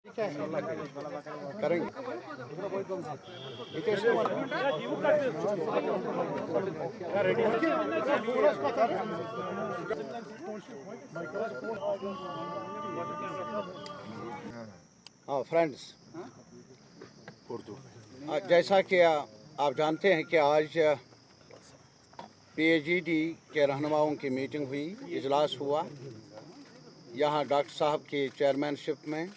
करेंगे हाँ फ्रेंड्स, जैसा कि आप जानते हैं कि आज PAGD के रहनुमाओं की मीटिंग हुई, इजलास हुआ यहाँ डॉक्टर साहब की चेयरमैनशिप में,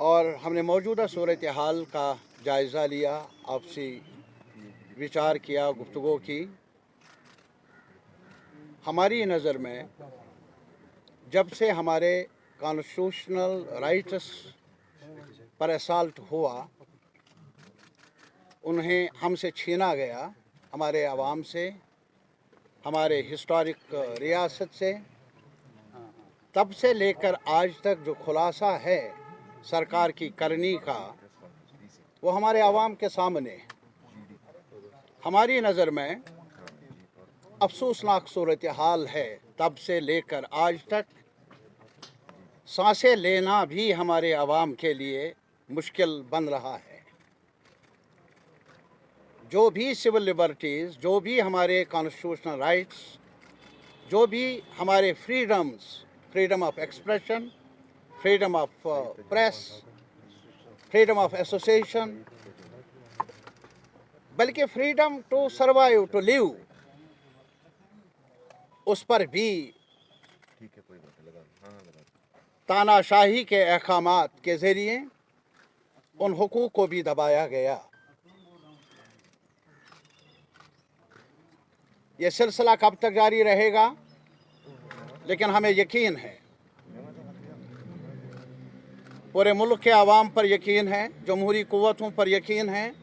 और हमने मौजूदा सूरत हाल का जायज़ा लिया, आपसी विचार किया, गुफ्तगू की। हमारी नज़र में जब से हमारे कॉन्स्टिट्यूशनल राइट्स पर असॉल्ट हुआ, उन्हें हमसे छीना गया, हमारे आवाम से, हमारे हिस्टोरिक रियासत से, तब से लेकर आज तक जो खुलासा है सरकार की करनी का, वो हमारे आवाम के सामने। हमारी नज़र में अफसोसनाक सूरत हाल है, तब से लेकर आज तक सांसें लेना भी हमारे आवाम के लिए मुश्किल बन रहा है। जो भी सिविल लिबर्टीज़, जो भी हमारे कॉन्स्टिट्यूशनल राइट्स, जो भी हमारे freedoms, freedom of expression, freedom of press, freedom of association, बल्कि freedom to survive, to live, उस पर भी तानाशाही के अहकामात के ज़रिए उन हुकूक को भी दबाया गया। ये सिलसिला कब तक जारी रहेगा, लेकिन हमें यकीन है, पूरे मुल्क के आवाम पर यकीन है, जमहूरी क़ुव्वतों पर यकीन है,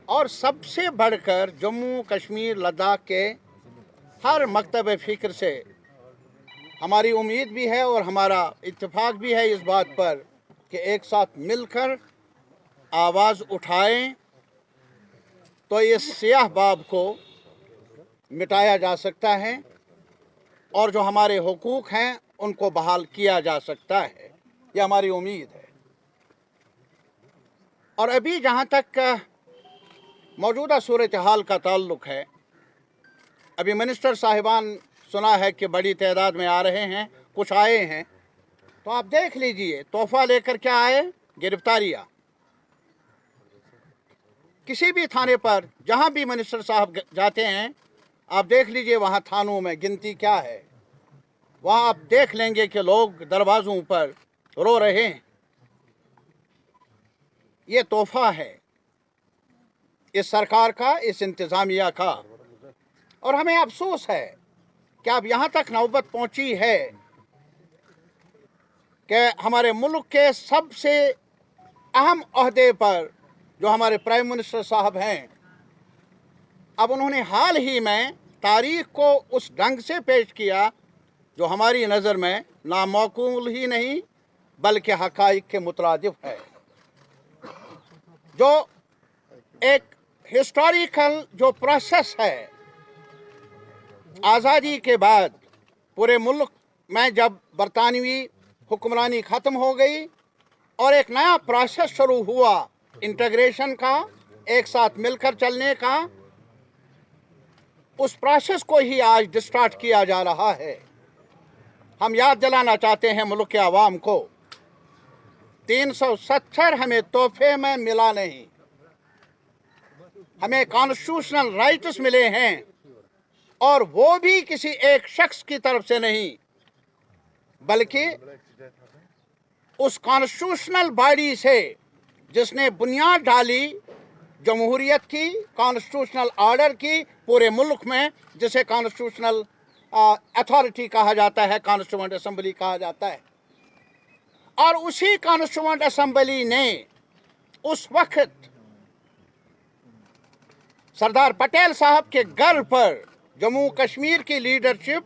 और सबसे बढ़कर जम्मू कश्मीर लद्दाख के हर मकतब फ़िक्र से हमारी उम्मीद भी है और हमारा इत्तेफाक भी है इस बात पर कि एक साथ मिलकर आवाज़ उठाएं तो इस सियाह बाब को मिटाया जा सकता है और जो हमारे हुकूक हैं उनको बहाल किया जा सकता है। ये हमारी उम्मीद है। और अभी जहाँ तक मौजूदा सूरत हाल का ताल्लुक़ है, अभी मिनिस्टर साहिबान सुना है कि बड़ी तादाद में आ रहे हैं, कुछ आए हैं, तो आप देख लीजिए तोहफ़ा लेकर क्या आए, गिरफ्तारियाँ। किसी भी थाने पर जहाँ भी मिनिस्टर साहब जाते हैं, आप देख लीजिए वहाँ थानों में गिनती क्या है। वहाँ आप देख लेंगे कि लोग दरवाज़ों पर रो रहे हैं। ये तोहफ़ा है इस सरकार का, इस इंतज़ामिया का। और हमें अफसोस है कि अब यहाँ तक नौबत पहुँची है कि हमारे मुल्क के सबसे अहम ओहदे पर जो हमारे प्राइम मिनिस्टर साहब हैं, अब उन्होंने हाल ही में तारीख को उस ढंग से पेश किया जो हमारी नज़र में नामौकूल ही नहीं बल्कि हक़ाइक़ के मुतरादिफ है। जो एक हिस्टोरिकल जो प्रोसेस है, आज़ादी के बाद पूरे मुल्क में जब बरतानवी हुक्मरानी ख़त्म हो गई और एक नया प्रोसेस शुरू हुआ इंटीग्रेशन का, एक साथ मिलकर चलने का, उस प्रोसेस को ही आज डिस्टार्ट किया जा रहा है। हम याद दिलाना चाहते हैं मुल्क के आवाम को, 370 हमें तोहफे में मिला नहीं, हमें कॉन्स्टिट्यूशनल राइट्स मिले हैं, और वो भी किसी एक शख्स की तरफ से नहीं बल्कि उस कॉन्स्टिट्यूशनल बॉडी से जिसने बुनियाद डाली जमहूरियत की, कॉन्स्टिट्यूशनल ऑर्डर की पूरे मुल्क में, जिसे कॉन्स्टिट्यूशनल अथॉरिटी कहा जाता है, कॉन्स्टिट्यूएंट असेंबली कहा जाता है। और उसी कॉन्स्टिट्यूएंट असेंबली ने उस वक्त सरदार पटेल साहब के घर पर जम्मू कश्मीर की लीडरशिप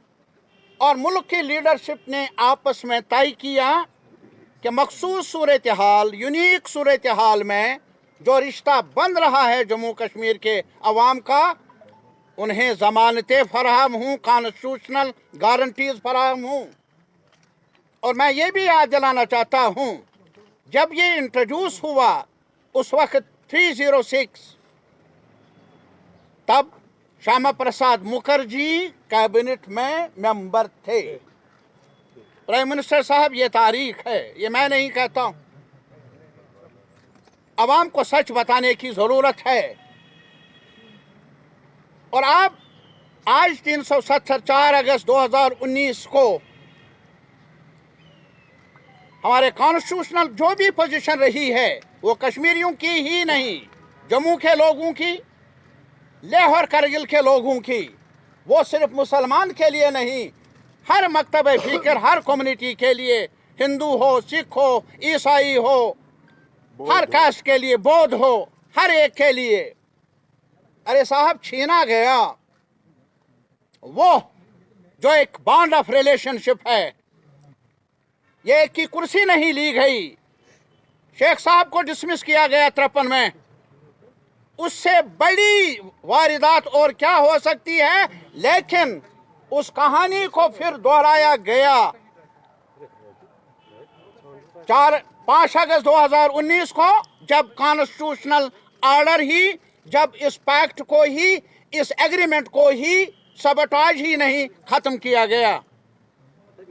और मुल्क की लीडरशिप ने आपस में तय किया कि मखसूस सूरत हाल, यूनिक सूरत हाल में जो रिश्ता बन रहा है जम्मू कश्मीर के अवाम का, उन्हें ज़मानतें फराहम हों, कॉन्स्टिट्यूशनल गारंटीज़ फराहम हों। और मैं ये भी याद दिलाना चाहता हूँ, जब ये इंट्रोड्यूस हुआ उस वक्त 306 तब श्यामा प्रसाद मुखर्जी कैबिनेट में मेंबर थे। प्राइम मिनिस्टर साहब, ये तारीख है, ये मैं नहीं कहता हूं। अवाम को सच बताने की जरूरत है। और आप आज 370 4 अगस्त 2019 को हमारे कॉन्स्टिट्यूशनल जो भी पोजीशन रही है वो कश्मीरियों की ही नहीं, जम्मू के लोगों की, लेह और करगिल के लोगों की, वो सिर्फ मुसलमान के लिए नहीं, हर मकतब फिक्र, हर कम्युनिटी के लिए, हिंदू हो, सिख हो, ईसाई हो, हर कास्ट के लिए, बौद्ध हो, हर एक के लिए। अरे साहब, छीना गया वो जो एक बॉन्ड ऑफ रिलेशनशिप है। ये एक की कुर्सी नहीं ली गई, शेख साहब को डिसमिस किया गया 53 में। उससे बड़ी वारदात और क्या हो सकती है? लेकिन उस कहानी को फिर दोहराया गया 5 अगस्त 2019 को, जब कॉन्स्टिट्यूशनल ऑर्डर ही, जब इस पैक्ट को ही, इस एग्रीमेंट को ही, सबटाज ही नहीं खत्म किया गया।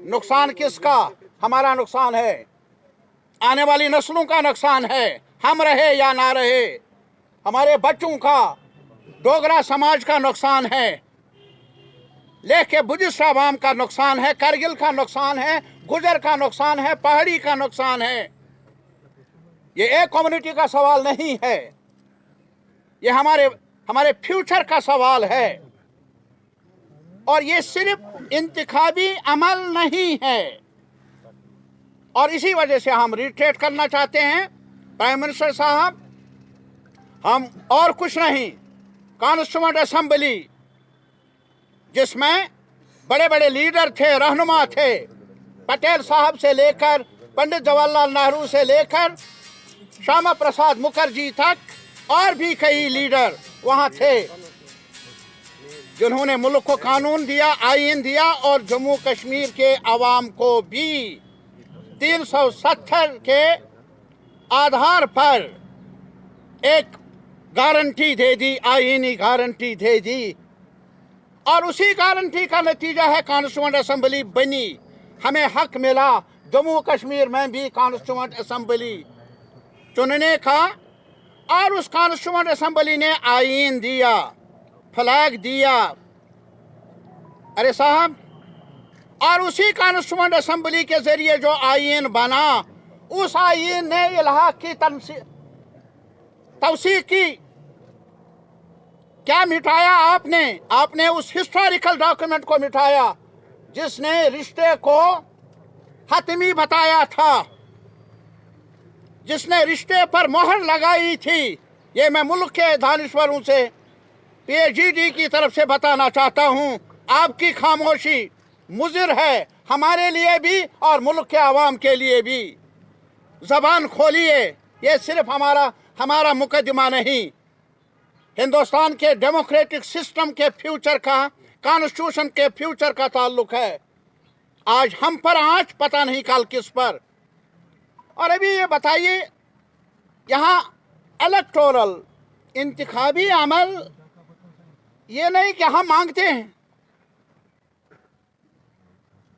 नुकसान किसका? हमारा नुकसान है, आने वाली नस्लों का नुकसान है, हम रहे या ना रहे, हमारे बच्चों का, डोगरा समाज का नुकसान है, लेके बुद्धिस्ट आवाम का नुकसान है, करगिल का नुकसान है, गुजर का नुकसान है, पहाड़ी का नुकसान है। ये एक कम्युनिटी का सवाल नहीं है, ये हमारे फ्यूचर का सवाल है। और ये सिर्फ इंतखाबी अमल नहीं है। और इसी वजह से हम रिट्रेट करना चाहते हैं। प्राइम मिनिस्टर साहब, हम और कुछ नहीं, कॉन्स्टिट्यूएंट असेंबली जिसमें बड़े बड़े लीडर थे, रहनुमा थे, पटेल साहब से लेकर पंडित जवाहरलाल नेहरू से लेकर श्यामा प्रसाद मुखर्जी तक, और भी कई लीडर वहां थे जिन्होंने मुल्क को कानून दिया, आईन दिया, और जम्मू कश्मीर के अवाम को भी 370 के आधार पर एक गारंटी दे दी, आईनी गारंटी दे दी। और उसी गारंटी का नतीजा है कॉन्स्टिट्यूएंट असेंबली बनी, हमें हक मिला जम्मू कश्मीर में भी कॉन्स्टिट्यूएंट असेंबली चुनने का। और उस कॉन्स्टिट्यूएंट असेंबली ने आईन दिया, फ्लैग दिया। अरे साहब, और उसी कॉन्स्टिट्यूएंट असेंबली के जरिए जो आईन बना, उस आईन ने इलाहा की तवसीक की। क्या मिटाया आपने? आपने उस हिस्टोरिकल डॉक्यूमेंट को मिटाया जिसने रिश्ते को हतमी बताया था, जिसने रिश्ते पर मोहर लगाई थी। ये मैं मुल्क के दानिश्वरों से, पीएचडी की तरफ से बताना चाहता हूं, आपकी खामोशी मुज़िर है हमारे लिए भी और मुल्क के आवाम के लिए भी। ज़बान खोलिए, ये सिर्फ हमारा मुकदमा नहीं, हिंदुस्तान के डेमोक्रेटिक सिस्टम के फ्यूचर का, कॉन्स्टिट्यूशन के फ्यूचर का ताल्लुक है। आज हम पर आँच, पता नहीं कल किस पर। और अभी ये बताइए, यहाँ इलेक्टोरल इंतखाबी अमल, ये नहीं कि हम मांगते हैं।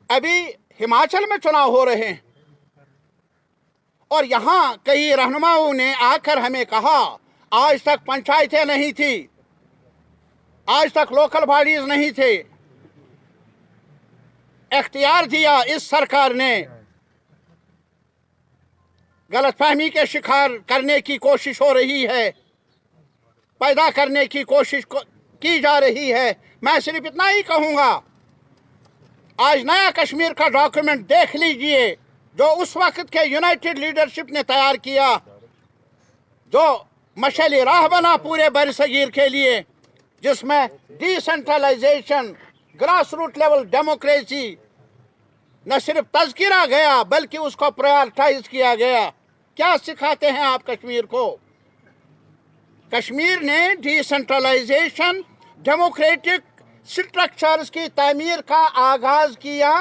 अभी हिमाचल में चुनाव हो रहे हैं और यहाँ कई रहनुमाओं ने आकर हमें कहा, आज तक पंचायतें नहीं थी, आज तक लोकल बॉडीज नहीं थे, इख्तियार दिया इस सरकार ने, गलतफहमी के शिकार करने की कोशिश हो रही है, पैदा करने की कोशिश की जा रही है। मैं सिर्फ इतना ही कहूँगा, आज नया कश्मीर का डॉक्यूमेंट देख लीजिए जो उस वक्त के यूनाइटेड लीडरशिप ने तैयार किया, जो मशाली राह बना पूरे बरसगीर के लिए, जिसमें decentralisation, grass root level democracy न सिर्फ तज़किरा गया बल्कि उसको प्रायोरिटाइज किया गया। क्या सिखाते हैं आप कश्मीर को? कश्मीर ने डिसेंट्रलाइजेशन, डेमोक्रेटिक स्ट्रक्चर्स की तामीर का आगाज किया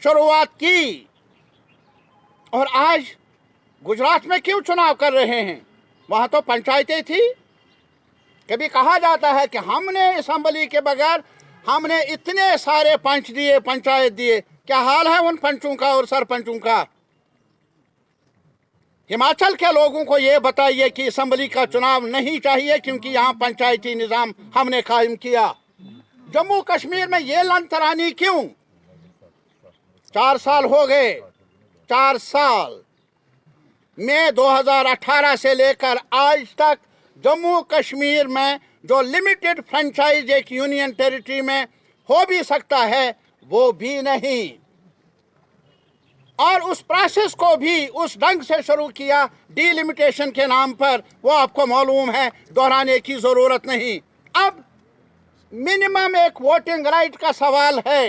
शुरुआत की। और आज गुजरात में क्यों चुनाव कर रहे हैं? वहाँ तो पंचायतें थी। कभी कहा जाता है कि हमने असेंबली के बगैर हमने इतने सारे पंच दिए, पंचायत दिए। क्या हाल है उन पंचों का और सरपंचों का? हिमाचल के लोगों को ये बताइए कि असेंबली का चुनाव नहीं चाहिए क्योंकि यहाँ पंचायती निज़ाम हमने कायम किया। जम्मू कश्मीर में ये लंतरानी क्यों? 4 साल हो गए, 4 साल। मई 2018 से लेकर आज तक जम्मू कश्मीर में जो लिमिटेड फ्रेंचाइज एक यूनियन टेरिटरी में हो भी सकता है, वो भी नहीं। और उस प्रोसेस को भी उस ढंग से शुरू किया डिलिमिटेशन के नाम पर, वो आपको मालूम है, दोहराने की ज़रूरत नहीं। अब मिनिमम एक वोटिंग राइट का सवाल है।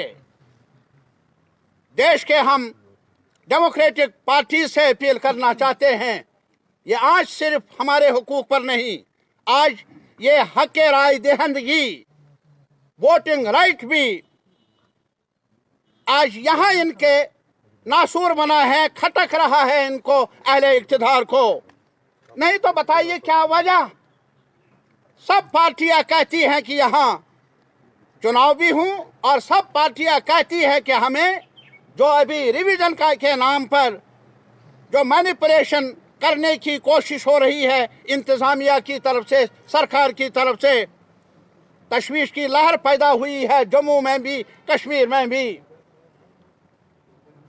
देश के हम डेमोक्रेटिक पार्टी से अपील करना चाहते हैं, ये आज सिर्फ हमारे हुकूक पर नहीं, आज ये हक राय दहिंदगी, वोटिंग राइट भी आज यहाँ इनके नासूर बना है, खटक रहा है इनको, अहले इक़्तिदार को। नहीं तो बताइए क्या वजह? सब पार्टियां कहती हैं कि यहाँ चुनाव भी हूँ, और सब पार्टियां कहती है कि हमें जो अभी रिवीजन का के नाम पर जो मैनिपुलेशन करने की कोशिश हो रही है इंतज़ामिया की तरफ से, सरकार की तरफ से, तशवीश की लहर पैदा हुई है जम्मू में भी, कश्मीर में भी।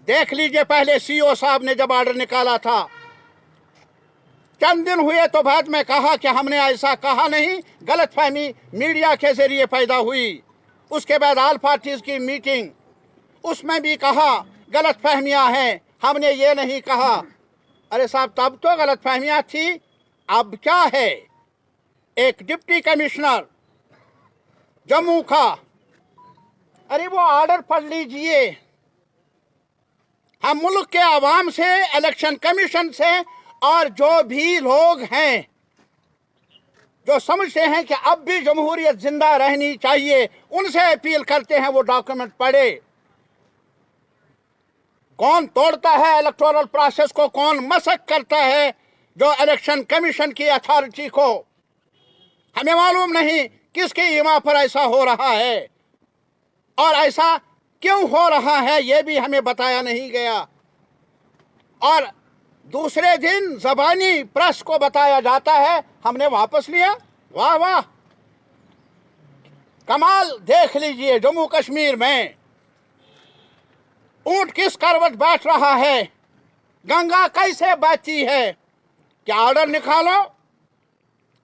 देख लीजिए, पहले सीओ साहब ने जब आर्डर निकाला था, चंद दिन हुए तो बाद में कहा कि हमने ऐसा कहा नहीं, गलतफहमी मीडिया के जरिए पैदा हुई। उसके बाद ऑल पार्टीज की मीटिंग, उसमें भी कहा गलतफहमियां हैं, हमने ये नहीं कहा। अरे साहब, तब तो गलतफहमियां थी, अब क्या है? एक डिप्टी कमिश्नर जम्मू का, अरे वो ऑर्डर पढ़ लीजिए। हम मुल्क के आवाम से, इलेक्शन कमीशन से और जो भी लोग हैं जो समझते हैं कि अब भी जमहूरियत जिंदा रहनी चाहिए, उनसे अपील करते हैं वो डॉक्यूमेंट पढ़े। कौन तोड़ता है इलेक्टोरल प्रोसेस को, कौन मसक करता है जो इलेक्शन कमीशन की अथॉरिटी को? हमें मालूम नहीं किसके ईमा पर ऐसा हो रहा है और ऐसा क्यों हो रहा है, ये भी हमें बताया नहीं गया। और दूसरे दिन ज़बानी प्रेस को बताया जाता है हमने वापस लिया। वाह वाह, कमाल। देख लीजिए जम्मू कश्मीर में ऊंट किस करवट बैठ रहा है, गंगा कैसे बहती है। क्या ऑर्डर निकालो,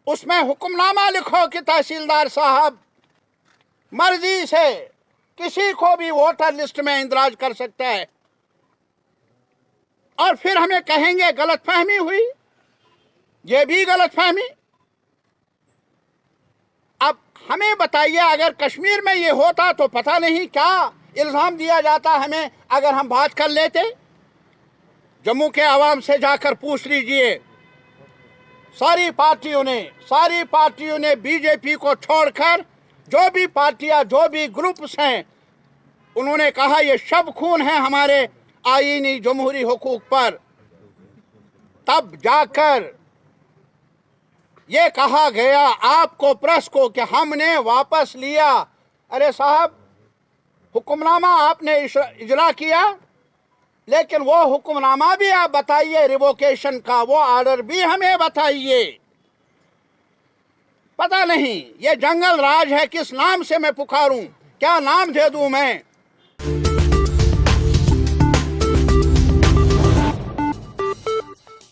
उसमें हुक्मनामा लिखो कि तहसीलदार साहब मर्जी से किसी को भी वोटर लिस्ट में इंदराज कर सकता है, और फिर हमें कहेंगे गलतफहमी हुई। ये भी गलतफहमी। अब हमें बताइए, अगर कश्मीर में ये होता तो पता नहीं क्या इल्ज़ाम दिया जाता हमें अगर हम बात कर लेते। जम्मू के आवाम से जाकर पूछ लीजिए, सारी पार्टियों ने बीजेपी को छोड़कर जो भी पार्टियां, जो भी ग्रुप्स हैं, उन्होंने कहा ये शब खून है हमारे आईनी जमहूरी हुकूक पर। तब जाकर ये कहा गया आपको, प्रेस को, कि हमने वापस लिया। अरे साहब, हुक्मनामा आपने इजरा किया, लेकिन वो हुक्मनामा भी आप बताइए, रिवोकेशन का वो ऑर्डर भी हमें बताइए। पता नहीं ये जंगल राज है, किस नाम से मैं पुकारूं, क्या नाम दे दूं मैं?